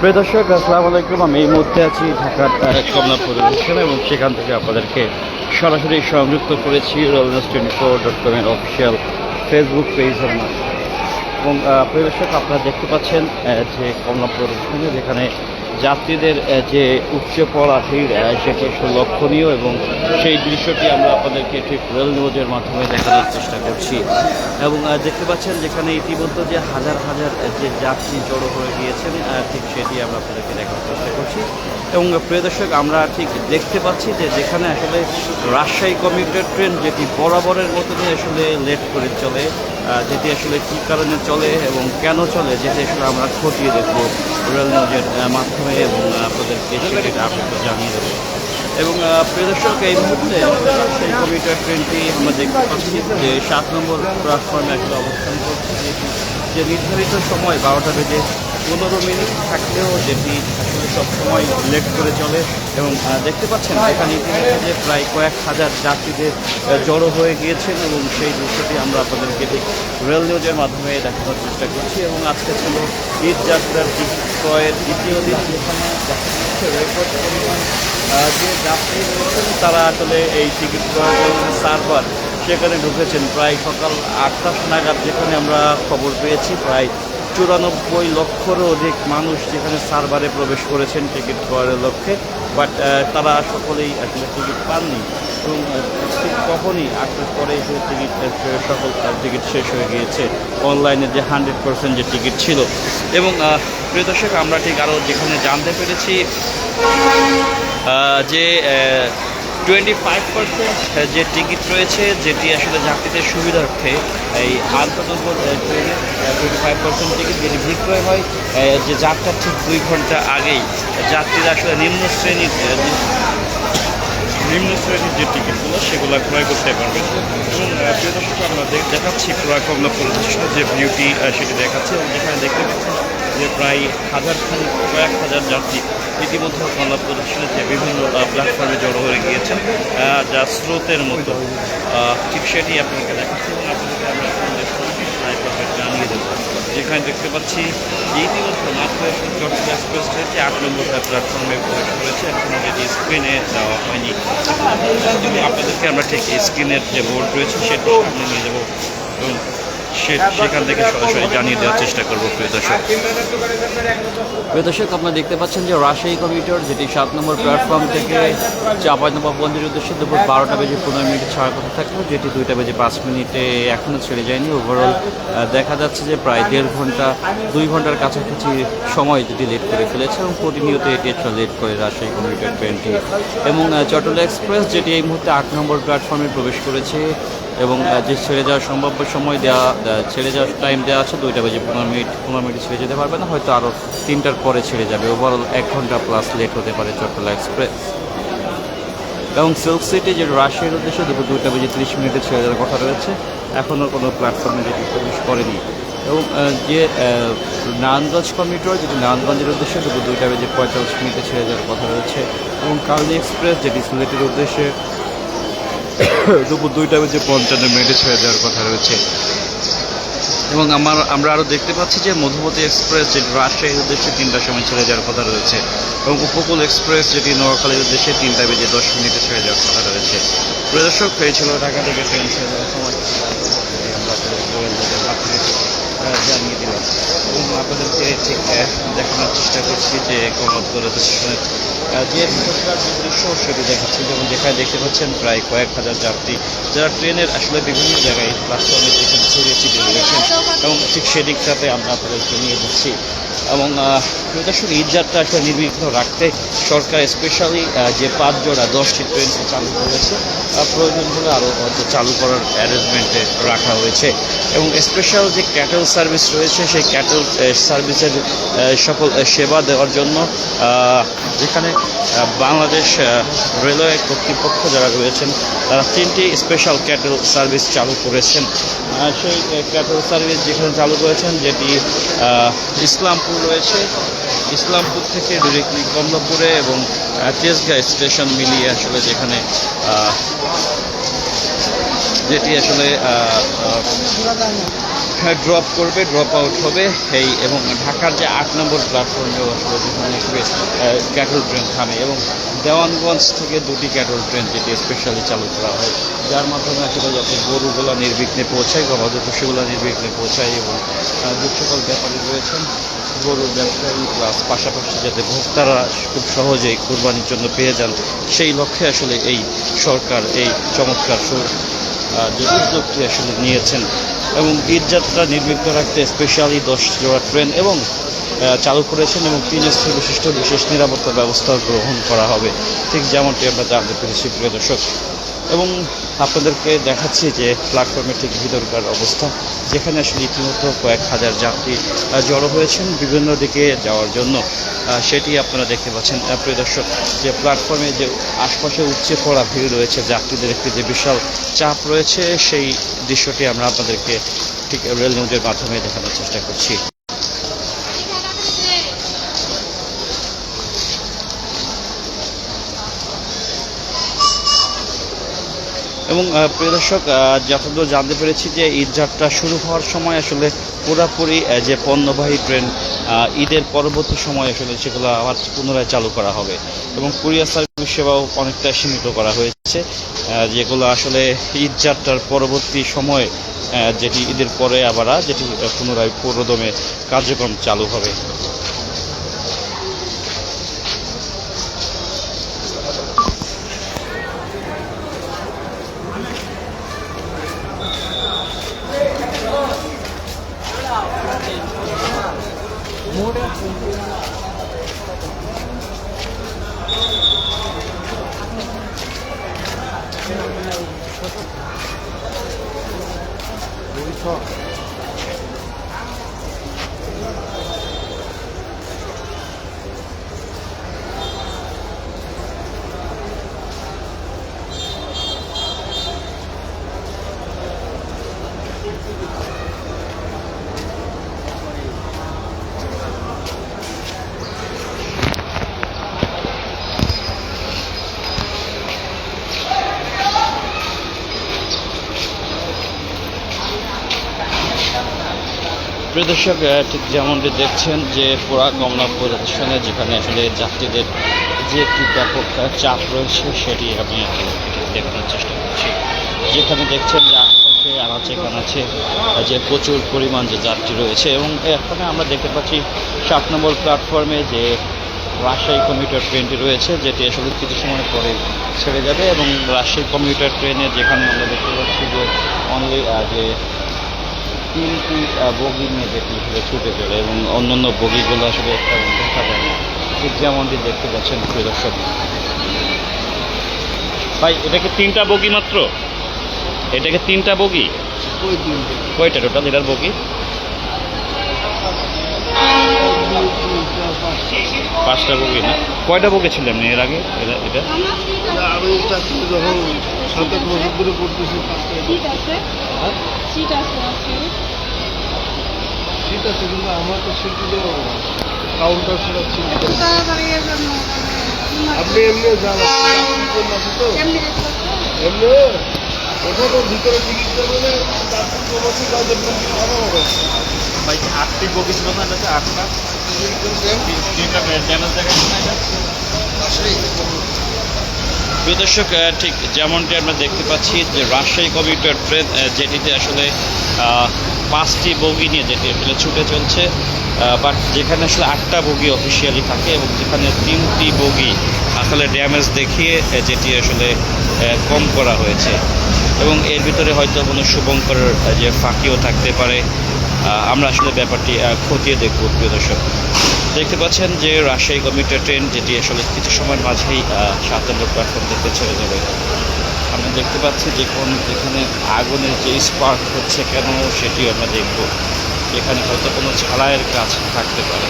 প্রিয় দর্শক, আসসালামু আলাইকুম। আমি এই মুহূর্তে আছি ঢাকার কমলাপুর স্টেশনে এবং সেখান থেকে আপনাদেরকে সরাসরি সংযুক্ত করেছি realnews24.com এর অফিসিয়াল ফেসবুক পেজের মাধ্যমে। এবং প্রিয় দর্শক, আপনারা দেখতে পাচ্ছেন যে কমলাপুর স্টেশনে যেখানে যাত্রীদের যে উপচে পড়া ভিড় সেটি আসলে লক্ষণীয় এবং সেই দৃশ্যটি আমরা আপনাদেরকে ঠিক রেল নিউজের মাধ্যমে দেখানোর চেষ্টা করছি। এবং দেখতে পাচ্ছেন যেখানে ইতিমধ্যে যে হাজার হাজার যে যাত্রী জড়ো হয়ে গিয়েছেন ঠিক সেটি আমরা আপনাদেরকে দেখানোর চেষ্টা করছি। এবং প্রিয় দর্শক, আমরা ঠিক দেখতে পাচ্ছি যে যেখানে আসলে রাজশাহী কমিউটার ট্রেন যেটি বরাবরের মতনই আসলে লেট করে চলে, যেটি আসলে কী কারণে চলে এবং কেন চলে যেটি আসলে আমরা খতিয়ে দেখবো রেল নিউজের মাধ্যমে এবং আপনাদেরকে সেটা আপডেট জানিয়ে দেবো। এবং প্রিয় দর্শক, এই মুহূর্তে সেই কমিউটার ট্রেনটি আমরা দেখতে পাচ্ছি যে 7 নম্বর প্ল্যাটফর্মে আসলে অবস্থান করছে, যে নির্ধারিত সময় 12টা বেজে 15 মিনিট থাকলেও যেটি আসলে সবসময় লেট করে চলে। এবং দেখতে পাচ্ছেন এখানে ইতিমধ্যে প্রায় কয়েক হাজার যাত্রীদের জড়ো হয়ে গিয়েছেন এবং সেই দৃশ্যটি আমরা আপনাদেরকে ঠিক রেল নিউজের মাধ্যমে দেখানোর চেষ্টা করছি। এবং আজকে ছিল ঈদ যাত্রার টিকিট ক্রয়ের দ্বিতীয় দিন, যেখানে দেখা যাচ্ছে রেকর্ড পরিমাণ যে যাত্রী রয়েছেন তারা আসলে এই টিকিট ক্রয়ের সার্ভার সেখানে ঢুকেছেন প্রায় সকাল 8টা নাগাদ, যেখানে আমরা খবর পেয়েছি প্রায় 94 লক্ষেরও অধিক মানুষ যেখানে সার্ভারে প্রবেশ করেছেন টিকিট ক্রয়ের লক্ষ্যে। বাট তারা সকলেই আসলে টিকিট পাননি এবং ঠিক কখনই 8টার পরে যে টিকিট সকল টিকিট শেষ হয়ে গিয়েছে, অনলাইনে যে 100% যে টিকিট ছিল। এবং প্রিয় দর্শক, আমরা ঠিক আরও যেখানে জানতে পেরেছি যে 25% যে টিকিট রয়েছে যেটি আসলে যাত্রীদের সুবিধার্থে এই আন্তনগর ট্রেনে 25% টিকিট যেটি বিক্রয় হয় যে যাত্রার ঠিক 2 ঘন্টা আগেই যাত্রীরা আসলে নিম্ন শ্রেণীর যে টিকিটগুলো সেগুলো ক্রয় করতে পারবেন। এবং প্রিয় দর্শক, আমরা দেখাচ্ছি পুরা কমলাপুর স্টেশনের যে ভিউটি সেটি দেখাচ্ছে এবং যেখানে দেখতে পাচ্ছেন যে প্রায় কয়েক হাজার যাত্রী ইতিমধ্যে কমলাপুর স্টেশনের যে বিভিন্ন প্ল্যাটফর্মে জড়ো হয়ে গিয়েছেন যা স্রোতের মতো, ঠিক সেটি আপনাকে দেখাচ্ছি এবং আপনাদেরকে আমরা জানিয়ে দেবো। যেখানে দেখতে পাচ্ছি যে ইতিমধ্যে মাত্র চট্টগ্রাম এক্সপ্রেস ট্রেনটি 8 নম্বর প্ল্যাটফর্মে প্রবেশ করেছে, এখন যেটি স্ক্রিনে দেওয়া হয়নি। আপনাদেরকে আমরা ঠিক স্ক্রিনের যে বোর্ড রয়েছে সেটি সামনে নিয়ে যাবো এবং সেখান থেকে সরাসরি জানিয়ে দেওয়ার চেষ্টা করবো। প্রিয় দর্শক, আপনারা দেখতে পাচ্ছেন যে রাজশাহী কমিউটার যেটি 7 নম্বর প্ল্যাটফর্ম থেকে চাঁপাইনবাবগঞ্জের উদ্দেশ্যে দুপুর 12টা বেজে 15 মিনিটে ছাড়ার কথা থাকলেও যেটি 2টা বেজে 5 মিনিটে এখনও ছেড়ে যায়নি। ওভারঅল দেখা যাচ্ছে যে প্রায় 2 ঘন্টার কাছাকাছি সময় যেটি লেট করে ফেলেছে এবং প্রতিনিয়ত এটি একটা লেট করে রাজশাহী কমিউটার ট্রেনটি। এবং চট্টগ্রাম এক্সপ্রেস যেটি এই মুহূর্তে 8 নম্বর প্ল্যাটফর্মে প্রবেশ করেছে এবং যে ছেড়ে যাওয়ার সম্ভাব্য সময় ছেড়ে যাওয়ার টাইম দেওয়া আছে 2টা বেজে 15 মিনিট ছেড়ে যেতে পারবে না, হয়তো আরও 3টার পরে ছেড়ে যাবে। ওভারঅল 1 ঘন্টা প্লাস লেট হতে পারে চট্টগ্রাম এক্সপ্রেস। এবং সিল্ক সিটি যে রাজশাহীর উদ্দেশ্যে দুপুর 2টা বেজে 30 মিনিটে ছেড়ে যাওয়ার কথা রয়েছে, এখনও কোনো প্ল্যাটফর্মে যেটি প্রবেশ করেনি। এবং যে নারায়ণগঞ্জ কমিউটার যেটি নারায়ণগঞ্জের উদ্দেশ্যে দুপুর 2টা বেজে 45 মিনিটে ছেড়ে যাওয়ার কথা রয়েছে। এবং কালনী এক্সপ্রেস যেটি সিলেটের উদ্দেশ্যে দুপুর 2টা বেজে 55 মিনিটে ছেড়ে যাওয়ার কথা রয়েছে। এবং আমরা আরও দেখতে পাচ্ছি যে মধুমতি এক্সপ্রেস যেটি রাজশাহীর উদ্দেশ্যে 3টার সময় ছেড়ে যাওয়ার কথা রয়েছে এবং উপকূল এক্সপ্রেস যেটি নোয়াখালীর উদ্দেশ্যে 3টা বেজে 10 মিনিটে ছেড়ে যাওয়ার কথা রয়েছে। প্রিয় দর্শক, এই ছিল ঢাকা থেকে ট্রেন ছেড়ে যাওয়ার সময় জানিয়ে দিলাম এবং আপনাদেরকে ঠিক দেখানোর চেষ্টা করছি যে কমলাপুর স্টেশনের যে ভিতরকার যে দৃশ্য সেটি দেখাচ্ছি। যেমন যেখানে দেখতে পাচ্ছেন প্রায় কয়েক হাজার যাত্রী যারা ট্রেনের আসলে বিভিন্ন জায়গায় প্ল্যাটফর্মে যেখানে ছড়িয়ে ছিটিয়ে রয়েছেন এবং ঠিক সেদিকটাতে আমরা আপনাদেরকে নিয়ে যাচ্ছি। এবং প্রিয় দর্শক, ঈদ যাত্রা আসলে নির্বিঘ্ন রাখতে সরকার স্পেশালি যে 5 জোড়া 10টি ট্রেন চালু করেছে, প্রয়োজন হলে আরও চালু করার অ্যারেঞ্জমেন্টে রাখা হয়েছে। এবং স্পেশাল যে ক্যাটেল সার্ভিস রয়েছে সেই ক্যাটেল সার্ভিসের সকল সেবা দেওয়ার জন্য যেখানে বাংলাদেশ রেলওয়ে কর্তৃপক্ষ যারা রয়েছেন তারা 3টি স্পেশাল ক্যাটেল সার্ভিস চালু করেছেন। সেই ক্যাটেল সার্ভিস যেখানে চালু করেছেন যেটি ইসলামপুর রয়েছে, ইসলামপুর থেকে ডিরেক্টলি কমলাপুরে এবং তেজগাঁ স্টেশন মিলিয়ে আসলে যেখানে যেটি আসলে ড্রপ করবে, ড্রপ আউট হবে এই, এবং ঢাকার যে 8 নম্বর প্ল্যাটফর্মেও আসলে যেখানে আসবে ক্যাটল ট্রেন থামে, এবং দেওয়ানগঞ্জ থেকে 2টি ক্যাটল ট্রেন যেটি স্পেশালি চালু করা হয়, যার মাধ্যমে আসলে যাতে গরুগুলা নির্বিঘ্নে পৌঁছায়, গবাদি পশুগুলা নির্বিঘ্নে পৌঁছায়, এবং যে সকল ব্যাপারী রয়েছেন গরুর ব্যবসায়ী প্লাস পাশাপাশি যাতে ভোক্তারা খুব সহজেই কোরবানির জন্য পেয়ে যান, সেই লক্ষ্যে আসলে এই সরকার এই চমৎকার যে উদ্যোগটি আসলে নিয়েছেন। এবং ঈদযাত্রা নির্বিঘ্ন রাখতে স্পেশালি 10 জোড়া ট্রেন এবং চালু করেছেন, এবং 3 স্তর বিশিষ্ট বিশেষ নিরাপত্তা ব্যবস্থা গ্রহণ করা হবে, ঠিক যেমনটি আমরা জানতে পেরেছি প্রিয় দর্শক। এবং আপনাদেরকে দেখাচ্ছি যে প্ল্যাটফর্মের ঠিক ভিতরকার অবস্থা, যেখানে আসলে ইতিমধ্যে কয়েক হাজার যাত্রী জড়ো হয়েছেন বিভিন্ন দিকে যাওয়ার জন্য, সেটি আপনারা দেখতে পাচ্ছেন প্রিয় দর্শক। যে প্ল্যাটফর্মে যে আশপাশে উপচে পড়া ভিড় রয়েছে, যাত্রীদের একটি যে বিশাল চাপ রয়েছে, সেই দৃশ্যটি আমরা আপনাদেরকে ঠিক রেল নিউজের মাধ্যমে দেখানোর চেষ্টা করছি। এবং প্রিয় দর্শক, যতদূর জানতে পেরেছি যে ঈদযাত্রা শুরু হওয়ার সময় আসলে পুরোপুরি যে পণ্যবাহী ট্রেন ঈদের পরবর্তী সময় আসলে সেগুলো আবার পুনরায় চালু করা হবে, এবং কুরিয়ার সার্ভিস সেবাও অনেকটা সীমিত করা হয়েছে, যেগুলো আসলে ঈদযাত্রার পরবর্তী সময় যেটি ঈদের পরে আবার যেটি পুনরায় পুরোদমে কার্যক্রম চালু হবে। প্রিয় দর্শক, ঠিক যেমনটি দেখছেন যে পুরা কমলাপুর স্টেশনে যেখানে আসলে যাত্রীদের যে একটি ব্যাপক চাপ রয়েছে, সেটি আমি দেখানোর চেষ্টা করছি। যেখানে দেখছেন যে আশপাশে আনাচে কানাচে যে প্রচুর পরিমাণ যে যাত্রী রয়েছে, এবং এখানে আমরা দেখতে পাচ্ছি 7 নম্বর প্ল্যাটফর্মে যে রাজশাহী কমিউটার ট্রেনটি রয়েছে, যেটি আসলে কিছু সময় পরে ছেড়ে যাবে, এবং রাজশাহী কমিউটার ট্রেনে যেখানে আমরা দেখতে পাচ্ছি যে অনলি যে 3টি বগি নিয়ে যেটি ছুটে চলে, এবং অন্যান্য বগিগুলো আসলে দেখা যায় না, ঠিক যেমনটি দেখতে পাচ্ছেন প্রিয় দর্শক। ভাই, এটা কি 3টা বগি মাত্র? এটাকে 3টা বগি? কয়টা টোটাল এটার বগি? 5টা বগি না? কয়টা বগি ছিল এমনি এর আগে এটা? যখন 7-8 বছর ধরে করতেছি, সিট আছে, কিন্তু আমার তো সিট দিতে পারবো না, কাউন্টার ছাড়া সিট। আপনি এমনি যান আছে তো, এমনি ওটা তো ভিতরে টিকিট দেবে, যাত্রী প্রবাসী কাজের ভালো হবে। ভাই, 8টি বগি ছিল না? এটা 8টা 3টা ড্যামেজ দেখাচ্ছে না এটা? প্রিয় দর্শক, ঠিক যেমনটি আমরা দেখতে পাচ্ছি যে রাজশাহী কমিউটার ট্রেন যেটিতে আসলে 5টি বগি নিয়ে যেটি আসলে ছুটে চলছে, বাট যেখানে আসলে 8টা বগি অফিসিয়ালি থাকে, এবং যেখানে 3টি বগি আসলে ড্যামেজ দেখিয়ে যেটি আসলে কম করা হয়েছে, এবং এর ভিতরে হয়তো কোনো শুভঙ্কর যে ফাঁকিও থাকতে পারে। আমরা আসলে ব্যাপারটি খতিয়ে দেখব প্রিয় দর্শক। দেখতে পাচ্ছেন যে রাজশাহী কমিউটার ট্রেন যেটি আসলে কিছু সময়ের মাঝেই 7 নম্বর প্ল্যাটফর্ম থেকে ছেড়ে যাবে। আমরা দেখতে পাচ্ছি যে এখানে আগুনের যে স্পার্ক হচ্ছে কেন, সেটিও আমরা দেখব। এখানে হয়তো কোনো ঝালাইয়ের কাজ থাকতে পারে।